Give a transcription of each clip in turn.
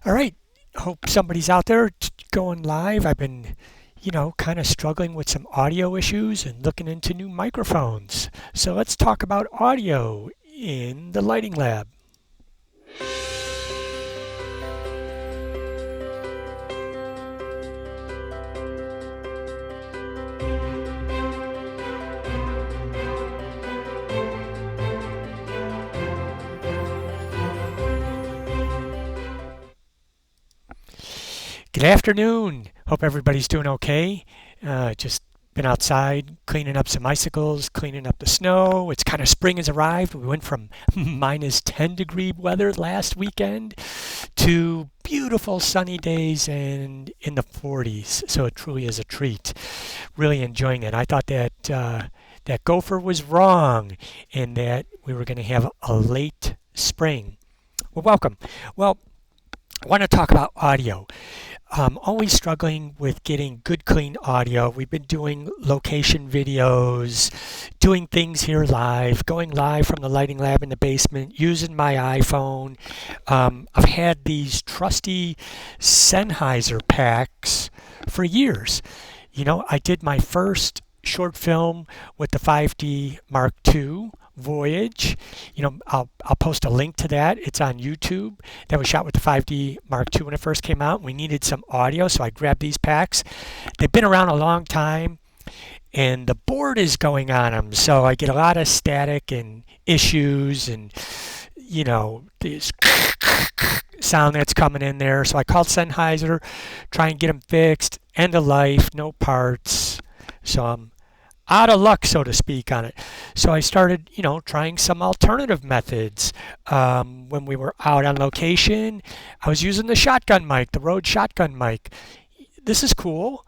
All right. Hope somebody's out there going live. I've been, kind of struggling with some audio issues and looking into new microphones. So let's talk about audio in the lighting lab. Good afternoon. Hope everybody's doing okay. Just been outside cleaning up some icicles, cleaning up the snow. It's kind of spring has arrived. We went from minus 10 degree weather last weekend to beautiful sunny days and in the 40s. So it truly is a treat. Really enjoying it. I thought that Gopher was wrong in that we were going to have a late spring. Well, welcome. Well, I want to talk about audio. I'm always struggling with getting good, clean audio. We've been doing location videos, doing things here live, going live from the lighting lab in the basement, using my iPhone. I've had these trusty Sennheiser packs for years. I did my first short film with the 5D Mark II Voyage. I'll post a link to that. It's on YouTube. That was shot with the 5D Mark II when it first came out. We needed some audio, so I grabbed these packs. They've been around a long time, and the board is going on them, so I get a lot of static and issues and this sound that's coming in there. So I called Sennheiser, try and get them fixed. End of life, no parts. So I'm out of luck, so to speak, on it. So I started, trying some alternative methods. When we were out on location, I was using the shotgun mic, the Rode shotgun mic. This is cool,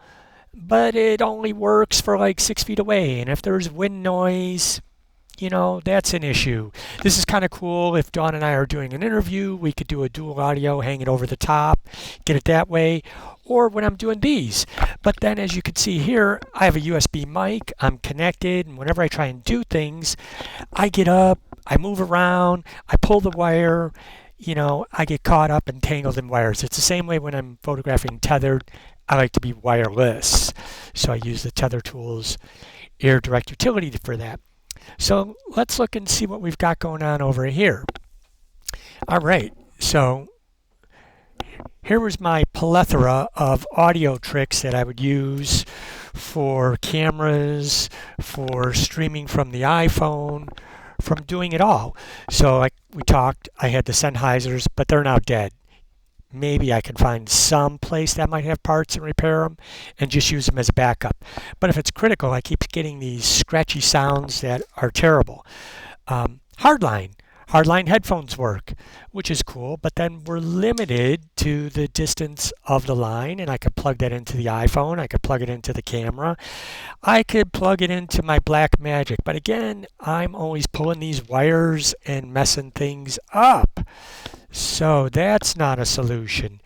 but it only works for like 6 feet away. And if there's wind noise, that's an issue. This is kind of cool. If Dawn and I are doing an interview, we could do a dual audio, hang it over the top, get it that way. Or when I'm doing these. But then as you can see here, I have a USB mic, I'm connected, and whenever I try and do things, I get up, I move around, I pull the wire, I get caught up and tangled in wires. It's the same way when I'm photographing tethered. I like to be wireless. So I use the Tether Tools Air Direct Utility for that. So let's look and see what we've got going on over here. All right, so here was my plethora of audio tricks that I would use for cameras, for streaming from the iPhone, from doing it all. So like we talked, I had the Sennheisers, but they're now dead. Maybe I can find some place that might have parts and repair them and just use them as a backup. But if it's critical, I keep getting these scratchy sounds that are terrible. Hardline headphones work, which is cool, but then we're limited to the distance of the line, and I could plug that into the iPhone, I could plug it into the camera, I could plug it into my Blackmagic, but again, I'm always pulling these wires and messing things up. So that's not a solution.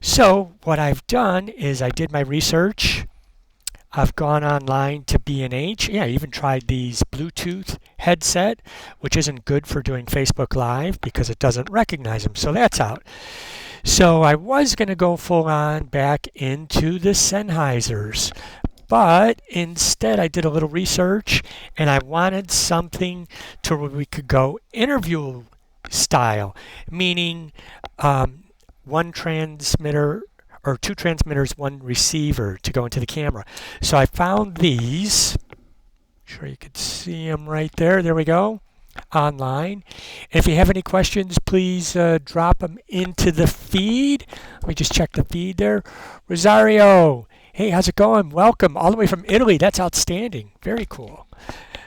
So what I've done is I did my research. I've gone online to B&H. Yeah, I even tried these Bluetooth headset, which isn't good for doing Facebook Live because it doesn't recognize them. So that's out. So I was going to go full on back into the Sennheisers. But instead I did a little research and I wanted something to where we could go interview style, meaning one transmitter or two transmitters, one receiver to go into the camera. So I found these. Sure you could see them right there. There we go. Online. And if you have any questions, please drop them into the feed. Let me just check the feed there. Rosario, hey, how's it going? Welcome all the way from Italy. That's outstanding. Very cool.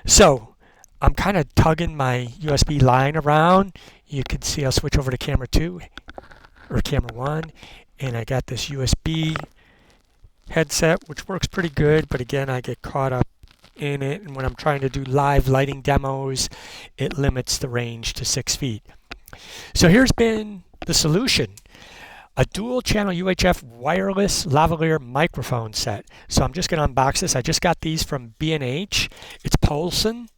So I'm kind of tugging my USB line around. You can see I'll switch over to camera 2 or camera 1. And I got this USB headset, which works pretty good, but again, I get caught up in it. And when I'm trying to do live lighting demos, it limits the range to 6 feet. So here's been the solution. A dual channel UHF wireless lavalier microphone set. So I'm just going to unbox this. I just got these from B&H. It's Polsen.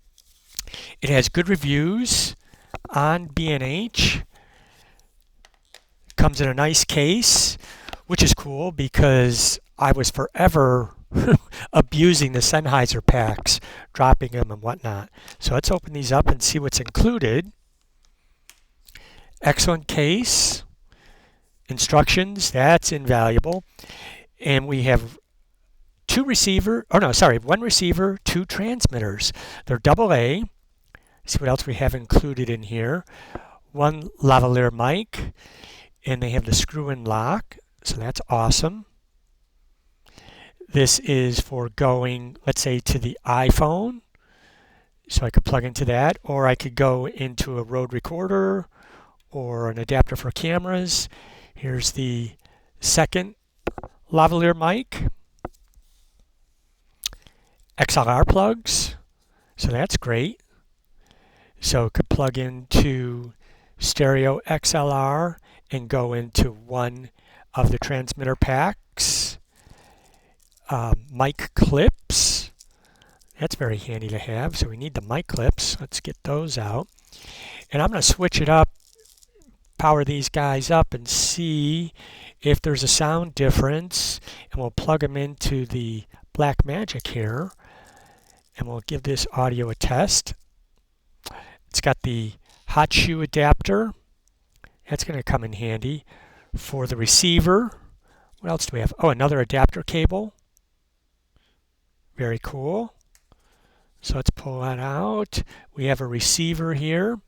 It has good reviews on B&H. Comes in a nice case, which is cool because I was forever abusing the Sennheiser packs, dropping them and whatnot. So let's open these up and see what's included. Excellent case. Instructions, that's invaluable. And we have one receiver, two transmitters. They're AA. See what else we have included in here. One lavalier mic, and they have the screw-in lock, so that's awesome. This is for going, let's say, to the iPhone, so I could plug into that, or I could go into a Rode recorder or an adapter for cameras. Here's the second lavalier mic. XLR plugs, so that's great. So it could plug into stereo XLR and go into one of the transmitter packs. Mic clips, that's very handy to have. So we need the mic clips. Let's get those out. And I'm going to switch it up, power these guys up and see if there's a sound difference. And we'll plug them into the Blackmagic here. And we'll give this audio a test. It's got the hot shoe adapter. That's going to come in handy for the receiver. What else do we have? Oh, another adapter cable. Very cool. So let's pull that out. We have a receiver here.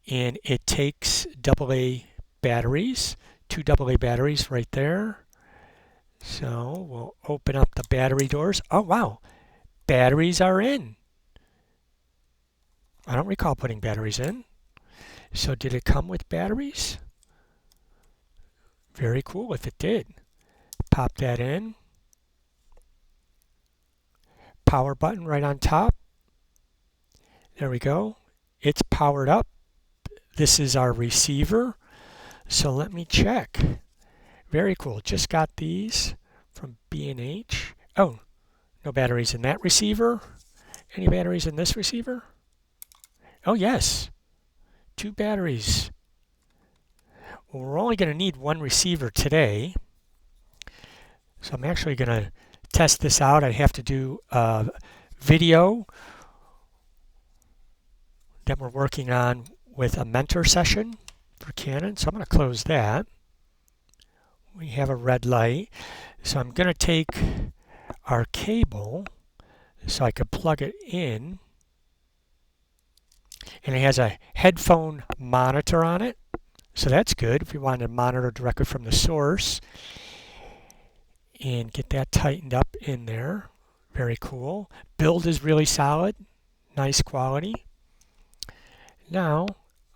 And it takes AA batteries. Two AA batteries right there. So we'll open up the battery doors. Oh, wow. Batteries are in. I don't recall putting batteries in. So did it come with batteries? Very cool if it did. Pop that in. Power button right on top. There we go. It's powered up. This is our receiver. So let me check. Very cool. Just got these from B&H. Oh, no batteries in that receiver. Any batteries in this receiver? Oh, yes. 2 batteries. Well, we're only going to need one receiver today. So I'm actually going to test this out. I have to do a video that we're working on with a mentor session for Canon. So I'm going to close that. We have a red light. So I'm going to take our cable so I could plug it in. And it has a headphone monitor on it. So that's good if we want to monitor directly from the source. And get that tightened up in there. Very cool. Build is really solid. Nice quality. Now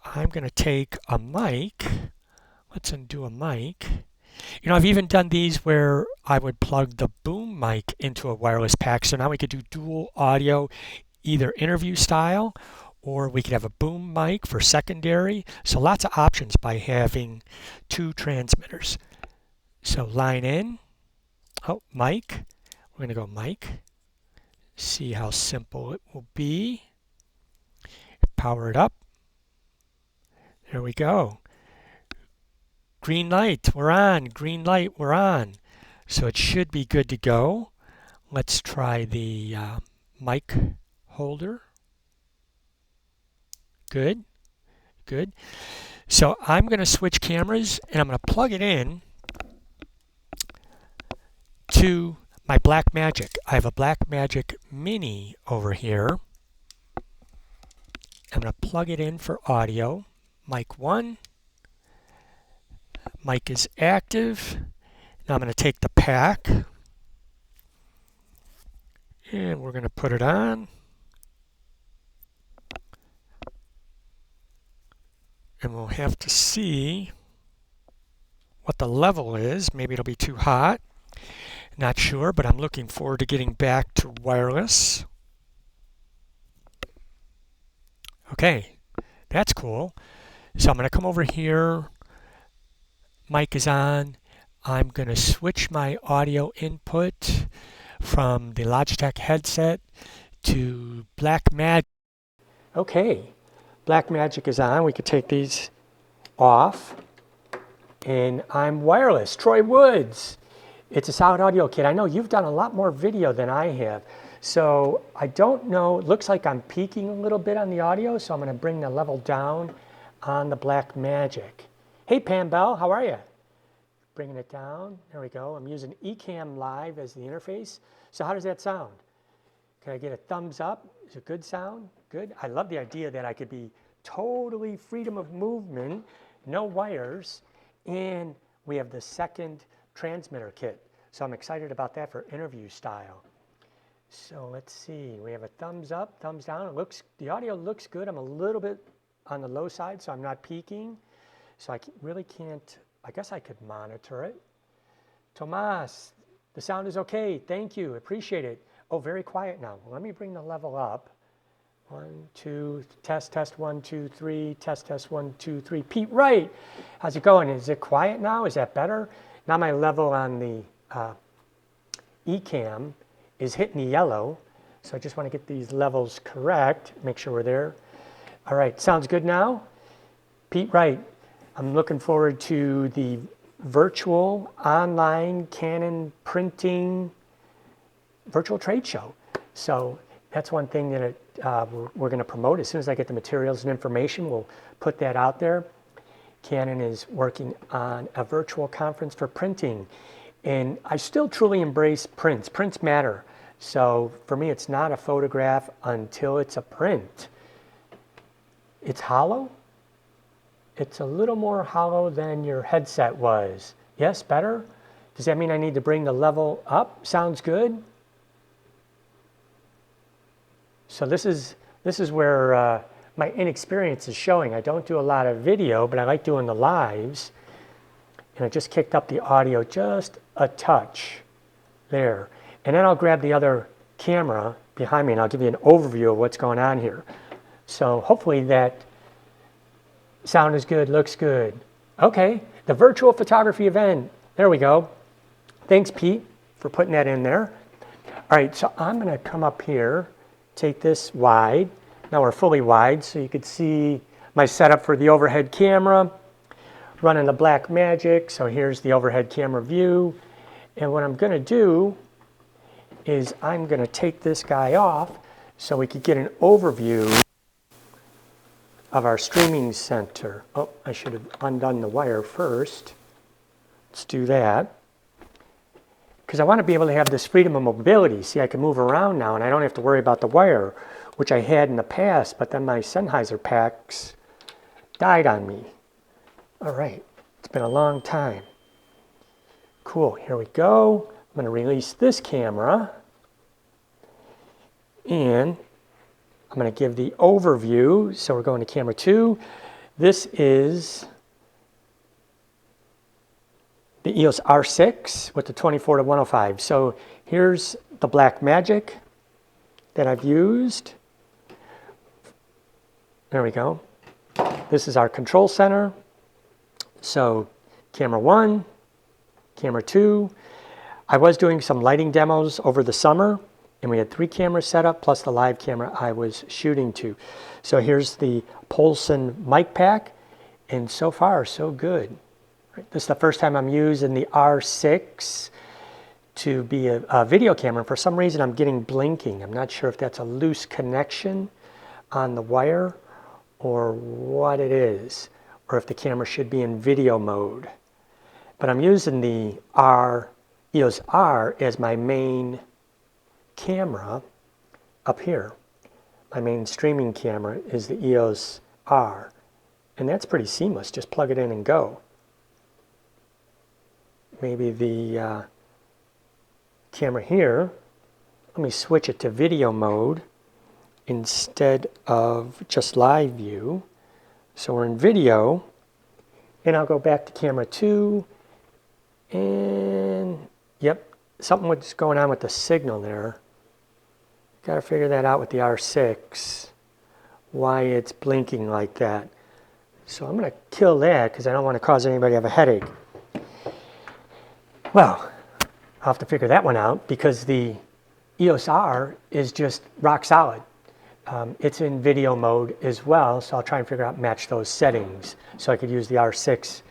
I'm going to take a mic. Let's undo a mic. You know, I've even done these where I would plug the boom mic into a wireless pack. So now we could do dual audio, either interview style, or we could have a boom mic for secondary. So lots of options by having 2 transmitters. So line in. Oh, mic. We're going to go mic. See how simple it will be. Power it up. There we go. Green light, we're on. Green light, we're on. So it should be good to go. Let's try the mic holder. Good. Good. So I'm going to switch cameras and I'm going to plug it in to my Blackmagic. I have a Blackmagic Mini over here. I'm going to plug it in for audio. Mic 1. Mic is active. Now I'm going to take the pack and we're going to put it on. And we'll have to see what the level is. Maybe it'll be too hot. Not sure, but I'm looking forward to getting back to wireless. Okay, that's cool. So I'm going to come over here. Mic is on. I'm going to switch my audio input from the Logitech headset to Blackmagic. Okay, Blackmagic is on. We could take these off, and I'm wireless. Troy Woods. It's a solid audio kit. I know you've done a lot more video than I have, so I don't know. It looks like I'm peaking a little bit on the audio, so I'm going to bring the level down on the Blackmagic. Hey Pam Bell, how are you? Bringing it down. There we go. I'm using Ecamm Live as the interface. So how does that sound? Can I get a thumbs up? Is it good sound? Good. I love the idea that I could be totally freedom of movement, no wires, and we have the second transmitter kit. So I'm excited about that for interview style. So let's see. We have a thumbs up, thumbs down. The audio looks good. I'm a little bit on the low side, so I'm not peaking. So I really can't. I guess I could monitor it. Tomas, the sound is okay. Thank you. Appreciate it. Oh, very quiet now. Well, let me bring the level up. 1, 2, test, 1, 2, 3, test, 1, 2, 3. Pete Wright, how's it going? Is it quiet now? Is that better? Now my level on the Ecamm is hitting the yellow. So I just want to get these levels correct. Make sure we're there. All right, sounds good now? Pete Wright. I'm looking forward to the virtual online Canon printing virtual trade show. So that's one thing that we're going to promote. As soon as I get the materials and information, we'll put that out there. Canon is working on a virtual conference for printing. And I still truly embrace prints. Prints matter. So for me, it's not a photograph until it's a print. It's hollow. It's a little more hollow than your headset was. Yes, better? Does that mean I need to bring the level up? Sounds good. So this is where my inexperience is showing. I don't do a lot of video, but I like doing the lives. And I just kicked up the audio just a touch there. And then I'll grab the other camera behind me and I'll give you an overview of what's going on here. So hopefully that sound is good, looks good. Okay, the virtual photography event. There we go. Thanks, Pete, for putting that in there. All right, so I'm going to come up here, take this wide. Now we're fully wide, so you could see my setup for the overhead camera, running the Blackmagic. So here's the overhead camera view. And what I'm going to do is I'm going to take this guy off so we could get an overview of our streaming center. Oh, I should have undone the wire first. Let's do that. Because I want to be able to have this freedom of mobility. See, I can move around now and I don't have to worry about the wire, which I had in the past, but then my Sennheiser packs died on me. All right, it's been a long time. Cool, here we go. I'm going to release this camera. And I'm going to give the overview. So we're going to camera 2. This is the EOS R6 with the 24-105. So here's the Blackmagic that I've used. There we go. This is our control center. So camera 1, camera 2. I was doing some lighting demos over the summer. And we had 3 cameras set up, plus the live camera I was shooting to. So here's the Polsen mic pack, and so far, so good. Right, this is the first time I'm using the R6 to be a video camera. For some reason, I'm getting blinking. I'm not sure if that's a loose connection on the wire or what it is, or if the camera should be in video mode. But I'm using the EOS R as my main camera up here. My main streaming camera is the EOS R, and that's pretty seamless. Just plug it in and go. Maybe the camera here, let me switch it to video mode instead of just live view. So we're in video, and I'll go back to camera 2, and yep, something was going on with the signal there. Got to figure that out with the R6, why it's blinking like that. So I'm going to kill that because I don't want to cause anybody to have a headache. Well, I'll have to figure that one out because the EOS R is just rock solid. It's in video mode as well, so I'll try and figure out match those settings. So I could use the R6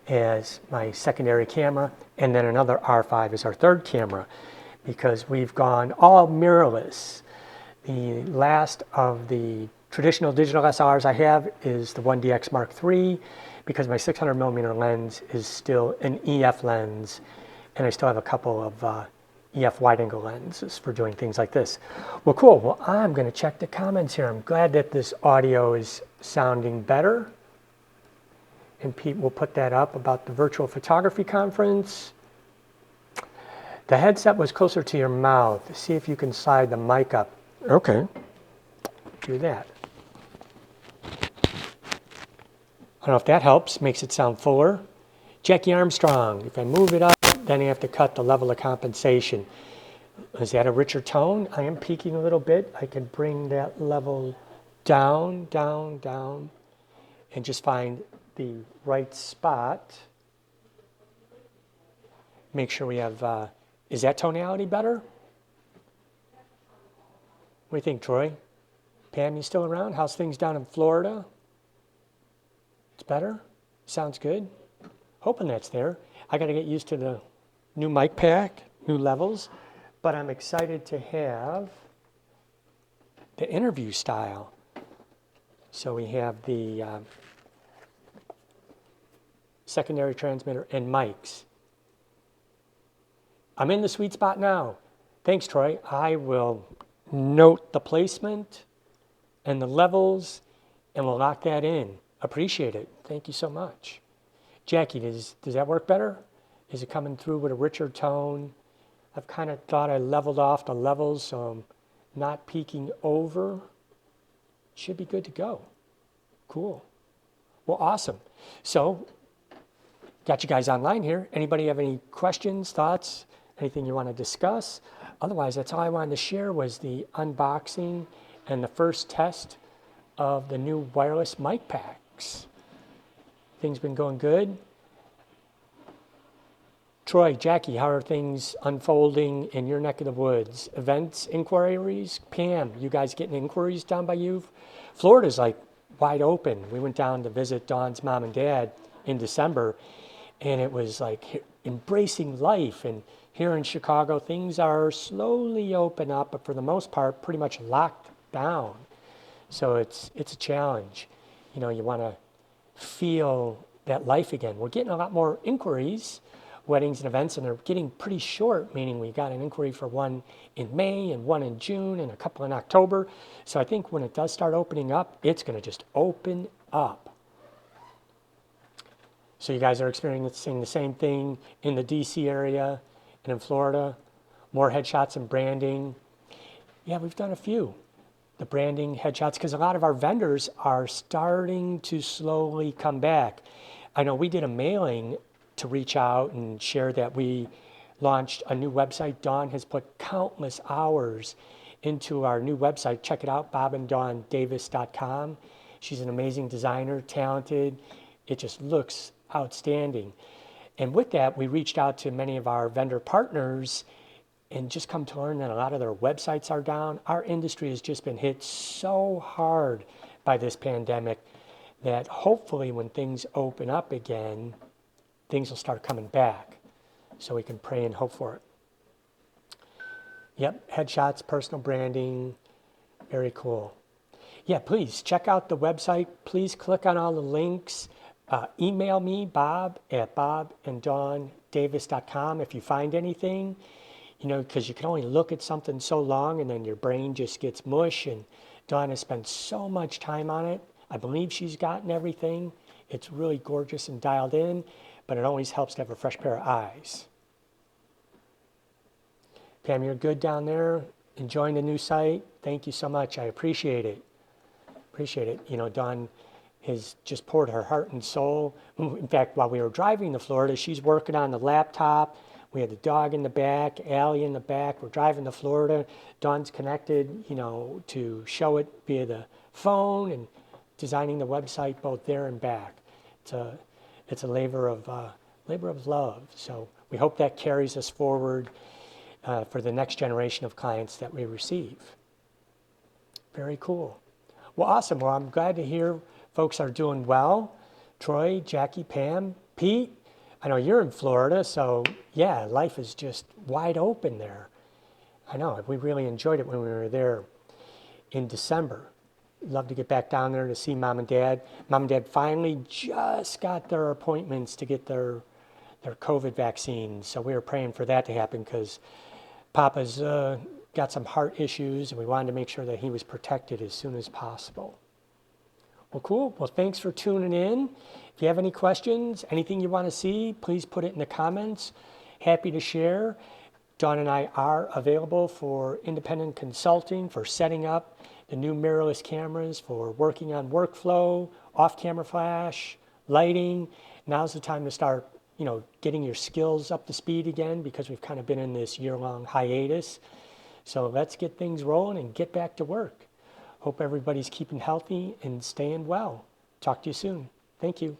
as my secondary camera, and then another R5 as our third camera, because we've gone all mirrorless. The last of the traditional digital SLRs I have is the 1DX Mark III, because my 600 millimeter lens is still an EF lens, and I still have a couple of EF wide angle lenses for doing things like this. Well, cool. Well, I'm going to check the comments here. I'm glad that this audio is sounding better. And Pete will put that up about the virtual photography conference. The headset was closer to your mouth. See if you can slide the mic up. Okay. Do that. I don't know if that helps, makes it sound fuller. Jackie Armstrong, if I move it up, then I have to cut the level of compensation. Is that a richer tone? I am peaking a little bit. I can bring that level down, down, down, and just find the right spot. Make sure we have, is that tonality better? What do you think, Troy? Pam, you still around? How's things down in Florida? It's better? Sounds good? Hoping that's there. I got to get used to the new mic pack, new levels, but I'm excited to have the interview style. So we have the secondary transmitter and mics. I'm in the sweet spot now. Thanks, Troy. I will note the placement and the levels, and we'll lock that in. Appreciate it. Thank you so much. Jackie, does that work better? Is it coming through with a richer tone? I've kind of thought I leveled off the levels, so I'm not peaking over. Should be good to go. Cool. Well, awesome. So, got you guys online here. Anybody have any questions, thoughts, anything you want to discuss? Otherwise, that's all I wanted to share was the unboxing and the first test of the new wireless mic packs. Things been going good. Troy, Jackie, how are things unfolding in your neck of the woods? Events, inquiries? Pam, you guys getting inquiries down by you? Florida's like wide open. We went down to visit Dawn's mom and dad in December, and it was like embracing life. And here in Chicago, things are slowly open up, but for the most part, pretty much locked down. So it's a challenge. You know, you want to feel that life again. We're getting a lot more inquiries, weddings and events, and they're getting pretty short, meaning we got an inquiry for one in May and one in June and a couple in October. So I think when it does start opening up, it's going to just open up. So you guys are experiencing the same thing in the DC area and in Florida, more headshots and branding. Yeah, we've done a few. The branding headshots, because a lot of our vendors are starting to slowly come back. I know we did a mailing to reach out and share that we launched a new website. Dawn has put countless hours into our new website. Check it out, bobanddawndavis.com. She's an amazing designer, talented. It just looks outstanding. And with that, we reached out to many of our vendor partners and just come to learn that a lot of their websites are down. Our industry has just been hit so hard by this pandemic that hopefully when things open up again, things will start coming back. So we can pray and hope for it. Yep, headshots, personal branding, very cool. Yeah, please check out the website. Please click on all the links. Email me, Bob at bobanddawndavis.com if you find anything. You know, because you can only look at something so long and then your brain just gets mush. And Dawn has spent so much time on it. I believe she's gotten everything. It's really gorgeous and dialed in, but it always helps to have a fresh pair of eyes. Pam, you're good down there, enjoying the new site. Thank you so much. I appreciate it. Appreciate it. You know, Dawn has just poured her heart and soul. In fact, while we were driving to Florida, she's working on the laptop. We had the dog in the back, Allie in the back. We're driving to Florida. Dawn's connected, you know, to show it via the phone and designing the website both there and back. It's a labor of love. So we hope that carries us forward for the next generation of clients that we receive. Very cool. Well, awesome. Well, I'm glad to hear folks are doing well. Troy, Jackie, Pam, Pete, I know you're in Florida, so yeah, life is just wide open there. I know, we really enjoyed it when we were there in December. Love to get back down there to see mom and dad. Mom and dad finally just got their appointments to get their COVID vaccine. So we were praying for that to happen because Papa's got some heart issues and we wanted to make sure that he was protected as soon as possible. Well, cool. Well, thanks for tuning in. If you have any questions, anything you want to see, please put it in the comments. Happy to share. Dawn and I are available for independent consulting, for setting up the new mirrorless cameras, for working on workflow, off-camera flash, lighting. Now's the time to start, getting your skills up to speed again because we've kind of been in this year-long hiatus. So let's get things rolling and get back to work. Hope everybody's keeping healthy and staying well. Talk to you soon. Thank you.